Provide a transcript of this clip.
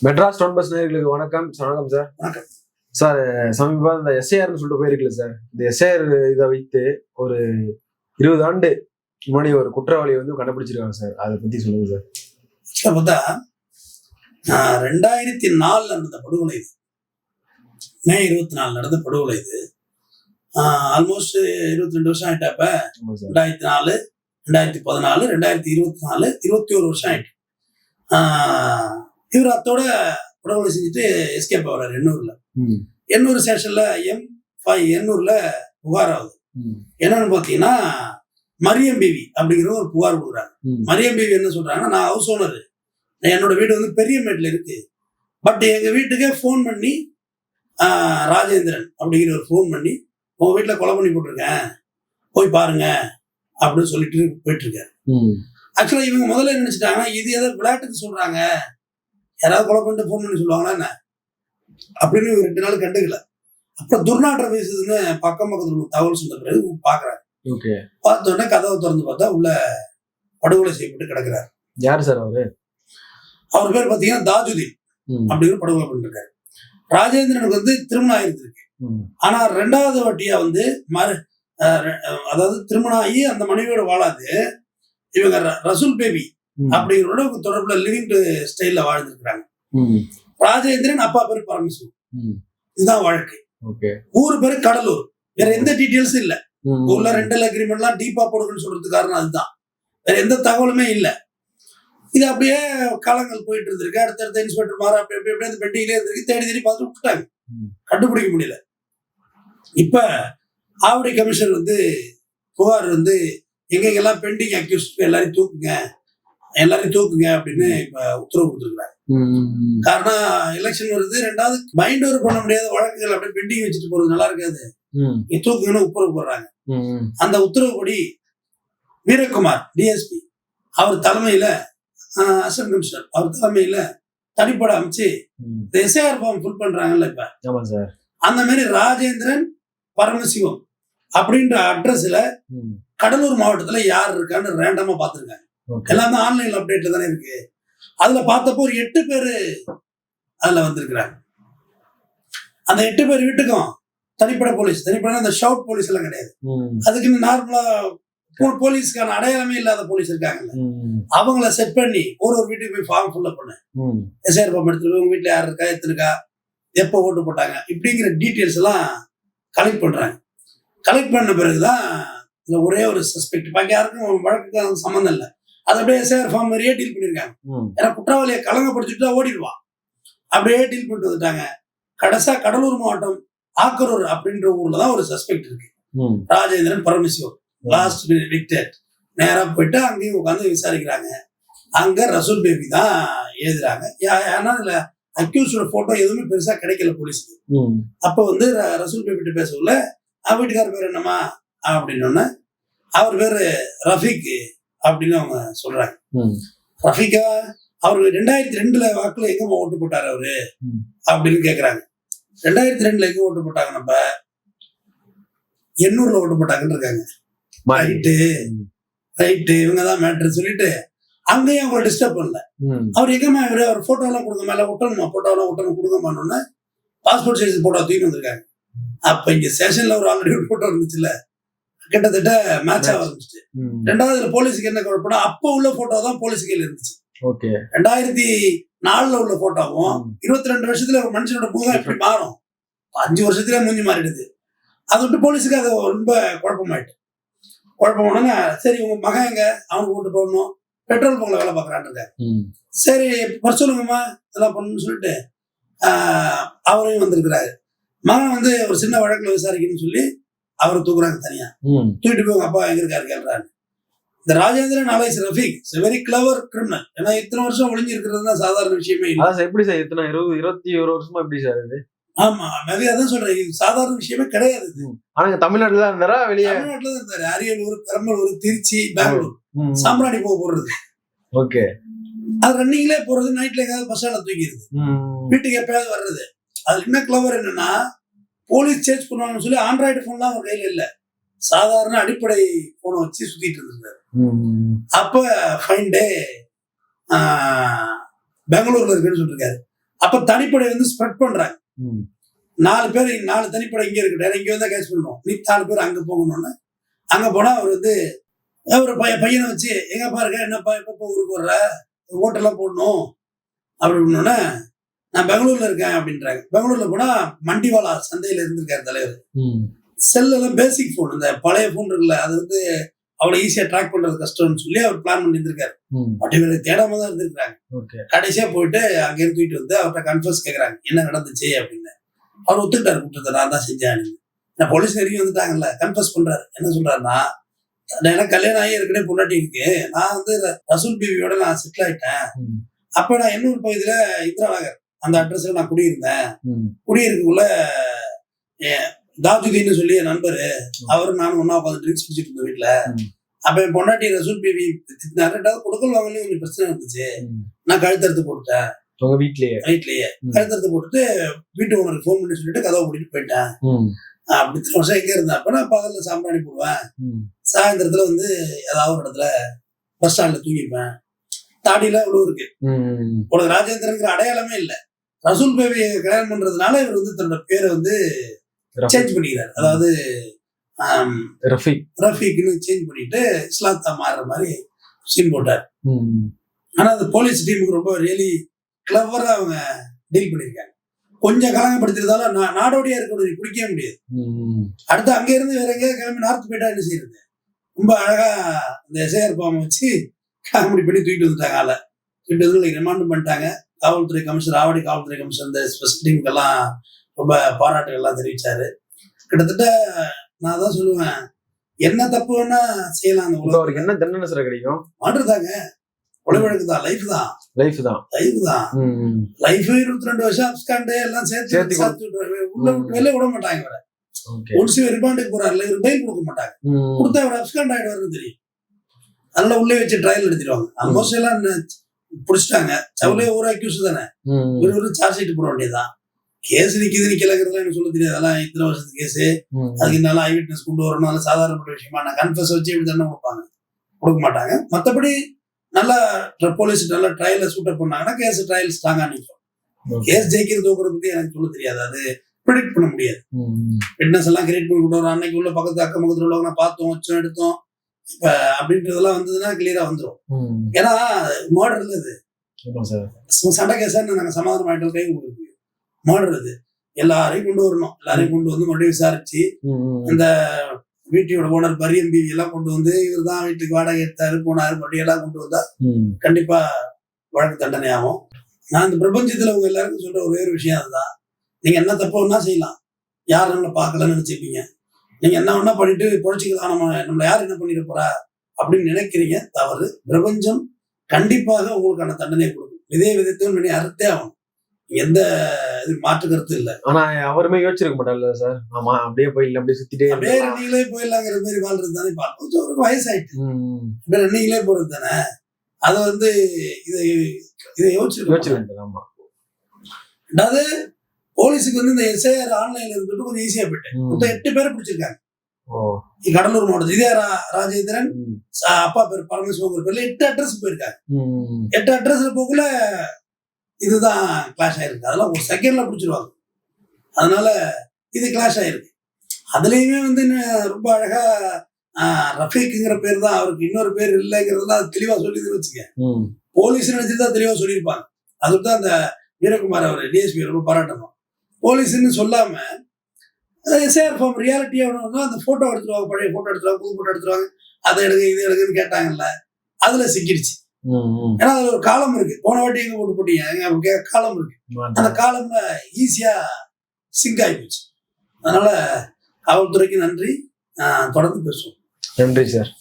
Madras town bus நேயர்களுக்கு வணக்கம். வணக்கம் சார். வணக்கம் சார். சமீபம் இந்த எஸ்ஐஆர்னு சொல்லிட்டு போயிருக்கல சார். இந்த எஸ்ஐஆர் இதை வைத்து ஒரு 20 ஆண்டு முன்னாடி ஒரு குற்றவாளி கண்டுபிடிச்சிருக்காங்க சார். அதை பத்தி சொல்லுங்க சார். பார்த்தா 2004 நடந்த படுகொலை இது. மே 24 நடந்த படுகொலை இது. ஆல்மோஸ்ட் 22 வருஷம் ஆயிட்டாப்ப. 2004, 2014, 2024, 21 வருஷம் ஆயிட்டு. இவர் அத்தோட படுகொலை செஞ்சுட்டு எஸ்கேப் ஆகிறார் எண்ணூர்ல. எண்ணூர் ஸ்டேஷன்ல எண்ணூர்ல புகார் ஆகுது. என்னன்னு பாத்தீங்கன்னா, மரியம் பிவி அப்படிங்கிற ஒரு புகார் கொடுக்குறாங்க. மரியம் பிவி என்ன சொல்றாங்கன்னா, நான் ஹவுஸ் ஓனர், என்னோட வீடு பெரியமேட்ல இருக்கு, பட் எங்க வீட்டுக்கே ஃபோன் பண்ணி ராஜேந்திரன் அப்படிங்கிற ஒரு ஃபோன் பண்ணி, உங்க வீட்டுல கொலை பண்ணி போட்டிருக்கேன், போய் பாருங்க அப்படின்னு சொல்லிட்டு போயிட்டு இருக்காரு. ஆக்சுவலா இவங்க முதல்ல நினைச்சிட்டாங்கன்னா, இது ஏதோ விளையாட்டுக்கு சொல்றாங்க, யாராவது கொலை பண்ணிட்டு ஃபோன் பண்ணி சொல்லுவாங்களா என்ன அப்படின்னு 2 நாள் கண்டுக்கல. அப்புறம் துர்நாற்றம் வீசுதுன்னு பக்கத்துல தகவல் சொன்ன பிறகு பாக்குறாரு. பார்த்த உடனே கதவை திறந்து பார்த்தா உள்ள படுகொலை செய்யப்பட்டு கிடக்குறாரு. யாரு சார் அவரு? அவர் பேர் பாத்தீங்கன்னா தாஜுதீன் அப்படிங்கிற படுகொலை பண்ணிருக்காரு. ராஜேந்திரனுக்கு திருமணம் ஆயிருந்திருக்கு. ஆனா 2வது வாட்டியா அதாவது திருமணம் ஆகி அந்த மனைவியோட வாழாது இவங்க ரசூல் பேபி அப்படிங்கிறோட தொடர்புல லிவிங் ஸ்டைல்ல வாழ்ந்துருக்காங்க. ராஜேந்திரன் அப்பா பேரு பரமேஸ்வரன். இதுதான் வாழ்க்கை. ஊரு பேரு கடலூர். வேற எந்த டீட்டெயில்ஸும் இல்ல. ஊர்ல ரெண்டல் அக்ரிமெண்ட்லாம் டீப்பா போடுங்கன்னு சொல்றதுக்கு காரணம் அதுதான். வேற எந்த தகவலுமே இல்ல. இது அப்படியே காலங்கள் போயிட்டு இருந்திருக்கு. அடுத்தடுத்த இன்ஸ்பெக்டர் மாற அப்படி அப்படியே அந்த பெட்டியிலே இருந்திருக்கு. தேடி பார்த்து விட்டுட்டாங்க, கண்டுபிடிக்க முடியல. இப்ப ஆவடி கமிஷனர் புகார் எங்கெங்கெல்லாம் பெண்டிங் அக்யூஸ்ட் எல்லாரையும் தூக்குங்க அப்படின்னு இப்ப உத்தரவு கொடுத்துருக்காங்க. காரணம் எலெக்ஷன் வருது, 2வது மைண்ட் ஓவர் பண்ண முடியாத வழக்குகள் அப்படியே பெண்டிங் வச்சுட்டு போறது நல்லா இருக்காது, தூக்குங்கன்னு உத்தரவு போடுறாங்க. அந்த உத்தரவுப்படி வீரகுமார் டிஎஸ்பி அவர் தலைமையில, அசிஸ்டன்ட் கமிஷனர் அவர் தலைமையில தனிப்படை அமைச்சு எஸ்ஐஆர் ஃபார்ம் ஃபில் பண்றாங்கல்ல இப்ப, அந்த மாதிரி ராஜேந்திரன் பரமசிவம் அப்படின்ற அட்ரஸ்ல கடலூர் மாவட்டத்துல யார் இருக்கான்னு ரேண்டமா பாத்துருக்காங்க. எல்லாமே ஆன்லைன்ல அப்டேட்ல தானே இருக்கு. அதுல பார்த்தப்போ ஒரு 8 பேரு அதுல வந்திருக்கிறாங்க. அந்த 8 பேர் வீட்டுக்கும் தனிப்படை அந்த ஷவுட் போலீஸ் எல்லாம் கிடையாது. அதுக்கு நார்மலா போலீஸ்க்கான அடையாளமே இல்லாத போலீஸ் இருக்காங்கல்ல, அவங்கள செட் பண்ணி ஒரு வீட்டுக்கு போய் ஃபார்ம் ஃபில் பண்ண, எஸ்ஐஆர் ஃபார்ம் எடுத்துட்டு உங்க வீட்டுல யார் இருக்கா, எத்தனைக்கா, எப்போ ஓட்டு போட்டாங்க, இப்படிங்கிற டீட்டெயில்ஸ் எல்லாம் கலெக்ட் பண்றாங்க. கலெக்ட் பண்ண பிறகுதான் ஒரே ஒரு சஸ்பெக்ட், பாக்கி யாருக்கும் வழக்குக்கு சம்மந்தம் இல்லை, அதை அப்படியே எஸ்ஐஆர் ஃபார்ம் மாதிரியே டீல் பண்ணிருக்காங்க. ஏன்னா குற்றவாளியை கலங்கப்படுத்திட்டு ஓடிடுவான், அப்படியே டீல் பண்ணிட்டு வந்துட்டாங்க. கடைசா கடலூர் மாவட்டம் ஆக்கரூர் அப்படின்ற ஊர்ல தான் ஒரு சஸ்பெக்ட் இருக்கு, ராஜேந்திரன் பரமசிவம், லாஸ்ட் விக்டர். நேரா போயிட்டு அங்கேயும் உட்காந்து விசாரிக்கிறாங்க. அங்க ரசூல் பேபி தான் எழுதுறாங்க. ஏன்னா இதுல அக்யூஸ்டோட போட்டோ எதுவுமே பெருசா கிடைக்கல போலீஸுக்கு. அப்ப ரசூல் பேபிட்டு பேசல, வீட்டுக்கார பேர் என்னமா அப்படின்னு, அவர் பேரு ரஃபீக் அப்படின்னு அவங்க சொல்றாங்க. ரஃபீக்கா, அவரு 2002 வாக்குல எங்க ஓட்டு போட்டாரு அவரு அப்படின்னு கேக்குறாங்க. 2002 எங்க ஓட்டு போட்டாங்க, நம்ம எண்ணூர்ல ஓட்டு போட்டாங்கன்னு இருக்காங்க. ரைட்டு இவங்கதான் மேட்ரு சொல்லிட்டு அங்கேயும் அவங்களை டிஸ்டர்ப் பண்ணல. அவர் எங்கம்மா இவரு, அவர் போட்டோ எல்லாம் கொடுங்க, மேல ஒட்டணுமா, போட்டோ எல்லாம் ஒட்டணும் கொடுங்கம்மான்னு பாஸ்போர்ட் சைஸ் போட்டோ தூக்கி வந்திருக்காங்க. அப்ப இங்க ஸ்டேஷன்ல ஒரு ஆல்ரெடி ஒரு போட்டோ இருந்துச்சுல்ல, கிட்டத்தட்ட மேட்ச் ஆரம்பிச்சு. 2வது போலீஸுக்கு என்ன குழப்பம்னா, அப்ப உள்ள போட்டோ தான் போலீஸ் கையில இருந்துச்சு. 2004 உள்ள போட்டோவும் 22 வருஷத்துல ஒரு மனுஷனோட முகம் எப்படி மாறும், 5 வருஷத்துல மூஞ்சி மாறிடுது. அதை விட்டு போலீஸுக்கு அது ரொம்ப குழப்பமாயிட்டு. குழப்பமானங்க, சரி உங்க மகன் எங்க, அவனுக்கு ஓட்டு போடணும், பெட்ரோல் பங்க்ல வேலை பார்க்கறான்னு, சரி வர சொல்லுங்கம்மா இதெல்லாம் பண்ணணும்னு சொல்லிட்டு அவரையும் வந்திருக்கிறாரு. மகன் ஒரு சின்ன வழக்குல விசாரிக்கணும்னு சொல்லி அவரை தூக்குறாங்க தனியா. தூக்கிட்டு போய் உங்க அப்பா எங்க இருக்காரு கேள்றாரு. இந்த Rajendran alias Rafiq very clever criminal. ஏன்னா இத்தனை வருஷம் ஒளிஞ்சு இருக்கிறது சாதாரண விஷயமே இல்லை. எப்படி சார் இத்தனை 21 வருஷமா எப்படி சார் இது? ஆமா, நிறைய தான் சொல்றேன், இது சாதாரண விஷயமே கிடையாது. ஆனா தமிழ்நாட்டுல இருந்தாரா, வெளியே தமிழ்நாட்டுல தான் இருந்தாரு. அரியலூர், பெரம்பலூர், திருச்சி, பெங்களூர், சாம்பிராணி போறது. ஓகே, அது ரன்னிங்லே போறது, நைட்ல எங்காவது பஸ் ஸ்டாண்ட்ல தூக்கிடுது, வீட்டுக்கு எப்பயாவது வர்றது. அதுல என்ன கிளவர் என்னன்னா, போலீஸ் சேஞ்ச் பண்ணுவாங்கன்னு சொல்லி ஆண்ட்ராய்டு போன்லாம் அவர் கையில இல்ல, சாதாரண அடிப்படை போனை வச்சு சுத்திட்டு இருந்திருக்காரு. அப்ப ஃபைன் டே பெங்களூர்ல இருக்குன்னு சொல்லிருக்காரு. அப்ப தனிப்படை வந்து ஸ்ப்ரெட் பண்றாங்க. ம். 4 தனிப்படை இங்க இருக்கட்டும், இங்க வந்தா கேட்ச் பண்ணுவோம், நீ 4 பேர் அங்க போகணும்னு. அங்க போனா அவர் வந்து ஒரு பையனை வச்சு, எங்க பாருங்க என்னப்பா எப்பப்போ ஊருக்கு வர்ற, ஓட்டெல்லாம் போடணும் அப்படின்னோடனே, நான் பெங்களூர்ல இருக்கேன் அப்படின்றாங்க. பெங்களூர்ல போனா மண்டிவாலா சந்தையில இருந்திருக்காரு தலைவர். செல்லெல்லாம் பேசிக் போன், இந்த பழைய போன் இருக்குல்ல, அது வந்து அவ்வளவு ஈஸியா ட்ராக் பண்றது கஷ்டம்னு சொல்லி அவர் பிளான் பண்ணி இருந்திருக்காரு. அப்படி தேடாம தான் இருந்திருக்காங்க. கடைசியா போயிட்டு அங்க இருந்து தூக்கிட்டு வந்து அவர்கிட்ட கன்ஃபர்ஸ் கேக்குறாங்க, என்ன நடந்துச்சு அப்படின்னு. அவர் ஒத்துக்கிட்டாரு, குற்றத்தை நான் தான் செஞ்சேன். நான் போலீஸ் நெருங்கி வந்துட்டாங்கல்ல, கன்ஃபர்ஸ் பண்றாரு. என்ன சொல்றாருன்னா, எனக்கு கல்யாணம் ஆகி ஏற்கனவே பொண்டாட்டி இருக்கு, நான் வந்து ரசூல் பேபியோட நான் செட்டில் ஆயிட்டேன். அப்ப நான் இன்னொரு பகுதியில இந்திரா நகர் அந்த அட்ரஸ்ல நான் குடியிருந்தேன். குடியிருக்குள்ள தாஜுதீன்னு சொல்லி என் நண்பரு, அவரும் நானும் ஒன்னா உட்காந்து ட்ரிங்க்ஸ் குடிச்சிட்டு இருந்தோம் வீட்டுல. அப்ப என் பொண்டாட்டி ரசூல் பேபி திட்டினாரு, கொடுக்கல் வாங்கலையும் கொஞ்சம் பிரச்சனை இருந்துச்சு, நான் கழுத்தறுத்து போட்டுட்டேன். வீட்லயே கழுத்தறுத்து போட்டுட்டு வீட்டு ஓனருக்கு ஃபோன் பண்ணி சொல்லிட்டு கதவை கூட்டிட்டு போயிட்டேன். அப்படி இத்தனை வருஷம் எங்க இருந்தேன். அப்ப நான் பகல்ல சாம்பிராணி போடுவேன், சாயந்தரத்துல வந்து ஏதாவது ஒரு இடத்துல பஸ் ஸ்டாண்ட்ல தூங்கிப்பேன். தாடியில இவ்வளவு இருக்கு, உனக்கு ராஜேந்திரங்கிற அடையாளமே இல்லை. ரசூல் பேபியை கல்யாணம் பண்றதுனால இவர் வந்து தன்னோட பேரை வந்து சேஞ்ச் பண்ணிக்கிறார். அதாவது ரஃபீக்னு சேஞ்ச் பண்ணிட்டு இஸ்லாத்தா மாறுற மாதிரி சீன் போட்டார். ஆனா அந்த போலீஸ் டீமுக்கு ரொம்ப ரியலி கிளவரா அவங்க டீல் பண்ணிருக்காங்க. கொஞ்சம் கலங்கப்படுத்துறதால நாடோடியா இருக்கணும் பிடிக்கவே முடியாது. அடுத்து அங்க இருந்து வேற எங்கேயாவது கிளம்பி நார்த் போயிட்டா என்ன செய்யறது? ரொம்ப அழகா இந்த எஸ்ஐஆர் ஃபார்மை வச்சு காமெடி பண்ணி தூக்கிட்டு வந்துட்டாங்க. ஆளை தூக்கிட்டு வந்து ரிமாண்ட் பண்ணிட்டாங்க. காவல்துறை கமிஷனர், ஆவடி காவல்துறை கமிஷனர் இந்த ஸ்பெஷல் டீமுக்கெல்லாம் ரொம்ப பாராட்டுகள்லாம் தெரிவிச்சாரு. கிட்டத்தட்ட நான் தான் சொல்லுவேன், என்ன தப்பு வேணா செய்யலாம். அந்த உலகம் என்ன தண்டனை சார் கிடைக்கும்? மாட்டுதாங்க, கொலை வழக்கு தான், லைஃப் தான். லைஃப் 22 வருஷம் அப்ஸ்காண்டு எல்லாம் சேர்த்து உள்ள வெளில விட மாட்டாங்க. வர ஒன்ஸ் ரிமாண்டுக்கு போறாருல, இவர் பெயில் கொடுக்க மாட்டாங்க. கொடுத்தா அவர் அப்ஸ்காண்ட் ஆயிடுவாருன்னு தெரியும். அதனால உள்ளே வச்சு ட்ரையல் எடுத்துருவாங்க. ஆல்மோஸ்ட் எல்லாம் பிடிச்சிட்டாங்க. சவுலே ஒரு அக்யூஸ் தானே, ஒரு சார்ஜ் ஷீட் போட வேண்டியதுதான். கேஸ் நிக்குது நிக்கலங்கிறதுலாம் எனக்கு சொல்ல தெரியாது. அதெல்லாம் இத்தனை வருஷத்து கேஸ், அதுக்கு என்னால ஐ விட்னஸ் கொண்டு வரணும், சாதாரணப்பட்ட விஷயமா. நான் கன்ஃபர்ஸ் வச்சு இப்படி தானே கொடுக்க மாட்டாங்க. மற்றபடி நல்லா போலீஸ் நல்லா ட்ரையல சூட்டப் பண்ணாங்கன்னா கேஸ் ட்ரையல் ஸ்ட்ராங்கா நிற்கும். கேஸ் ஜெயிக்கிறது தோக்குறது பத்தி எனக்கு சொல்ல தெரியாது, அது ப்ரிடிக்ட் பண்ண முடியாது. விட்னஸ் எல்லாம் கிரியேட் பண்ணி கொண்டு வரோம். அன்னைக்கு உள்ள பக்கத்து அக்கம் பக்கத்துல உள்ளவங்க பார்த்தோம், வச்சோம், எடுத்தோம், இப்ப அப்படின்றதெல்லாம் வந்ததுன்னா கிளியரா வந்துடும். ஏன்னா மர்டர் இல்ல, இது சண்டை கேஸா நாங்க சமாதானம் ஆயிட்டு கை கொடுக்க முடியும். மர்டர் இது, எல்லாரையும் கொண்டு வரணும். எல்லாரையும் கொண்டு வந்து மறுபடியும் விசாரிச்சு இந்த வீட்டோட ஓனர் பரியன் பிவி எல்லாம் கொண்டு வந்து இவர் தான் வீட்டுக்கு வாடகை எடுத்தாரு போனாரு மறுபடியும் எல்லாம் கொண்டு வந்தா கண்டிப்பா வழக்கு தண்டனை ஆகும். நான் இந்த பிரபஞ்சத்துல உங்க எல்லாருக்கும் சொல்ற ஒரே ஒரு விஷயம் அதுதான். நீங்க என்ன தப்பு ஒன்னா செய்யலாம், யாரும் நம்மளை பார்க்கலன்னு நினைச்சுப்பீங்க. நீங்க என்ன ஒன்னா பண்ணிட்டு பொழைச்சிக்கலாம், நம்மளை யார் என்ன பண்ணிட போறா அப்படின்னு நினைக்கிறீங்க, தவறு. பிரபஞ்சம் கண்டிப்பாக உங்களுக்கான தண்டனை கொடுக்கும். இதே விதத்தையும் நீ அறுத்தே ஆகணும், எந்த இது மாற்று கருத்து இல்லை. ஆனா அவருமே யோசிச்சிருக்க மாட்டாங்கல்ல சார், ஆமா அப்படியே போயிடல, அப்படியே சுத்திட்டே அப்படியே நீங்களே போயிடலாங்கிற மாதிரி வாழ்றது தானே. கொஞ்சம் ஒரு வயசாயிட்டு நீங்களே போறது தானே. அதை வந்து இதை யோசிச்சிருக்க. அதாவது போலீஸுக்கு வந்து இந்த எஸ்ஐஆர் ஆன்லைன்ல இருந்துட்டு கொஞ்சம் ஈஸியா போயிட்டேன். மொத்தம் 8 பேரை பிடிச்சிருக்காங்க கடலூர் மாவட்டத்தில். இதே ராஜேந்திரன், அப்பா பேர் பரமேஸ்வரன் பேர்ல 8 அட்ரஸ் போயிருக்காங்க. 8 அட்ரஸ்ல போக்குள்ள இதுதான் கிளாஷ் ஆயிருக்கு. அதெல்லாம் ஒரு செகண்ட்ல பிடிச்சிருவாங்க. அதனால இது கிளாஷ் ஆயிருக்கு. அதுலயுமே வந்து ரொம்ப அழகா ரஃபீக்குங்கிற பேர் தான், அவருக்கு இன்னொரு பேர் இல்லைங்கிறதுலாம் தெளிவா சொல்லிதுன்னு வச்சுக்க. போலீஸ் நினைச்சுட்டு தான் தெளிவா சொல்லியிருப்பாங்க. அதுதான் அந்த வீரகுமார் அவர் டிஎஸ்பி ரொம்ப பாராட்டணும். போலீஸ்ன்னு சொல்லாம எஸ்ஐஆர் ஃபார்ம் ரியாலிட்டியா அந்த போட்டோ எடுத்துருவாங்க, பழைய போட்டோ எடுத்துருவாங்க, புது போட்டோ எடுத்துருவாங்க, அதை எடுங்க இது எடுக்குன்னு கேட்டாங்கல்ல, அதுல சிக்கிடுச்சு. ஏன்னா அதுல ஒரு காலம் இருக்கு, போன வாட்டி எங்க போட்டு போட்டீங்க காலம் இருக்கு, அந்த காலம்ல ஈஸியா சிங்க் ஆகி போச்சு. அதனால காவல்துறைக்கு நன்றி, தொடர்ந்து பேசுவோம். நன்றி சார்.